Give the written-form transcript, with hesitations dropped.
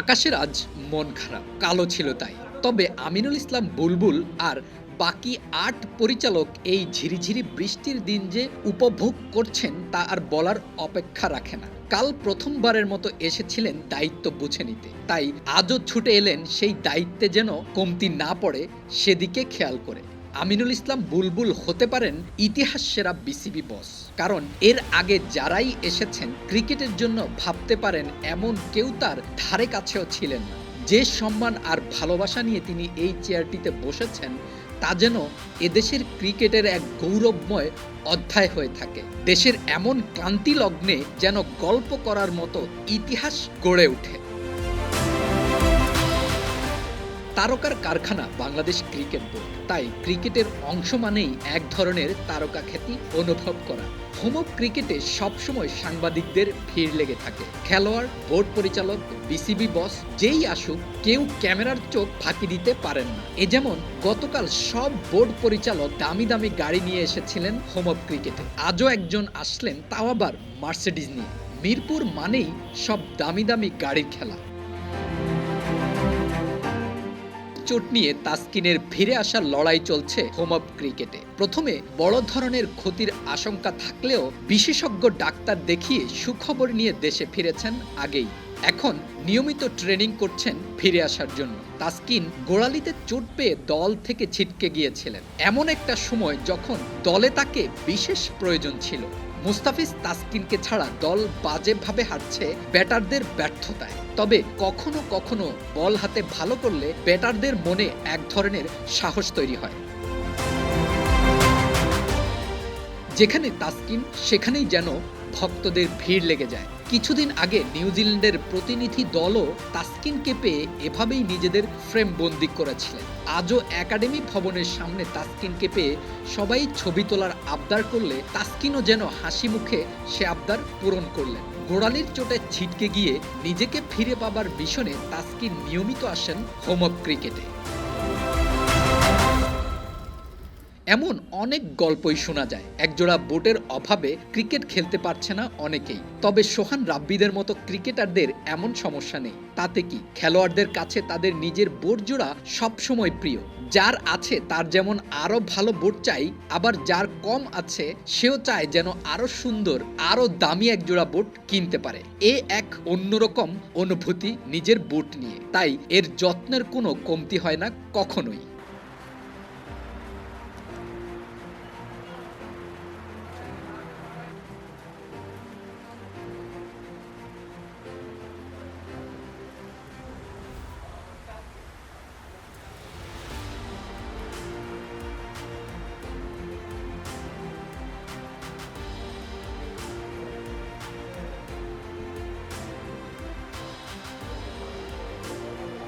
আকাশের আজ মন খারাপ, কালো ছিল তাই। তবে আমিনুল ইসলাম বুলবুল আর বাকি ৮ পরিচালক এই ঝিরিঝিরি বৃষ্টির দিন যে উপভোগ করছেন তা আর বলার অপেক্ষা রাখে না। কাল প্রথমবারের মতো এসেছিলেন দায়িত্ব বুঝে নিতে, তাই আজও ছুটে এলেন সেই দায়িত্বে যেন কমতি না পড়ে সেদিকে খেয়াল করে। আমিনুল ইসলাম বুলবুল হতে পারেন ইতিহাস সেরা বিসিবি বস, কারণ এর আগে যারাই এসেছেন ক্রিকেটের জন্য ভাবতে পারেন এমন কেউ তার ধারে কাছেও ছিলেন না। যে সম্মান আর ভালোবাসা নিয়ে তিনি এই চেয়ারটিতে বসেছেন তা যেন এদেশের ক্রিকেটের এক গৌরবময় অধ্যায় হয়ে থাকে। দেশের এমন ক্লান্তি লগ্নে যেন গল্প করার মতো ইতিহাস গড়ে ওঠে। তারকার কারখানা বাংলাদেশ ক্রিকেট বোর্ড, তাই ক্রিকেটের অংশ মানেই এক ধরনের তারকা খ্যাতি অনুভব করা। হোম অফ ক্রিকেটে সবসময় সাংবাদিকদের ভিড় লেগে থাকে। খেলোয়াড়, বোর্ড পরিচালক, বিসিবি বস যেই আসুক কেউ ক্যামেরার চোখ ফাঁকি দিতে পারেন না। এ যেমন গতকাল সব বোর্ড পরিচালক দামি দামি গাড়ি নিয়ে এসেছিলেন হোম অফ ক্রিকেটে। আজও একজন আসলেন, তাও আবার মার্সিডিজ নিয়ে। মিরপুর মানেই সব দামি দামি গাড়ির খেলা। চোট নিয়ে তাসকিনের ফিরে আসার লড়াই চলছে হোম অফ ক্রিকেটে। প্রথমে বড় ধরনের ক্ষতির আশঙ্কা থাকলেও বিশেষজ্ঞ ডাক্তার দেখিয়ে সুখবর নিয়ে দেশে ফিরেছেন আগেই। এখন নিয়মিত ট্রেনিং করছেন ফিরে আসার জন্য। তাসকিন গোড়ালিতে চোট পেয়ে দল থেকে ছিটকে গিয়েছিলেন এমন একটা সময় যখন দলে তাকে বিশেষ প্রয়োজন ছিল। মুস্তাফিজ তাসকিনকে ছাড়া দল বাজেভাবে হারছে ব্যাটারদের ব্যর্থতায়। তবে কখনো কখনো বল হাতে ভালো করলে ব্যাটারদের মনে এক ধরনের সাহস তৈরি হয়। যেখানে তাসকিন সেখানেই যেন ভক্তদের ভিড় লেগে যায়। কিছুদিন আগে নিউজিল্যান্ডের প্রতিনিধি দলও তাসকিনকে পেয়ে এভাবেই নিজেদের ফ্রেম বন্দি করেছিলেন। আজও একাডেমি ভবনের সামনে তাসকিনকে পেয়ে সবাই ছবি তোলার আবদার করলে তাসকিনও যেন হাসি মুখে সে আবদার পূরণ করলেন। গোড়ালির চোটে ছিটকে গিয়ে নিজেকে ফিরে পাবার মিশনে তাসকিন নিয়মিত আসেন হোম অফ ক্রিকেটে। এমন অনেক গল্পই শোনা যায়। একজোড়া বোটের অভাবে ক্রিকেট খেলতে পারছে না অনেকেই। তবে সোহান রাব্বিদের মতো ক্রিকেটারদের এমন সমস্যা নেই। তাতে কি, খেলোয়াড়দের কাছে তাদের নিজের বোট জোড়া সবসময় প্রিয়। যার আছে তার যেমন আরো ভালো বোট চাই, আবার যার কম আছে সেও চায় যেন আরো সুন্দর, আরো দামি একজোড়া বোট কিনতে পারে। এ এক অন্যরকম অনুভূতি নিজের বোট নিয়ে, তাই এর যত্নের কোনো কমতি হয় না কখনোই।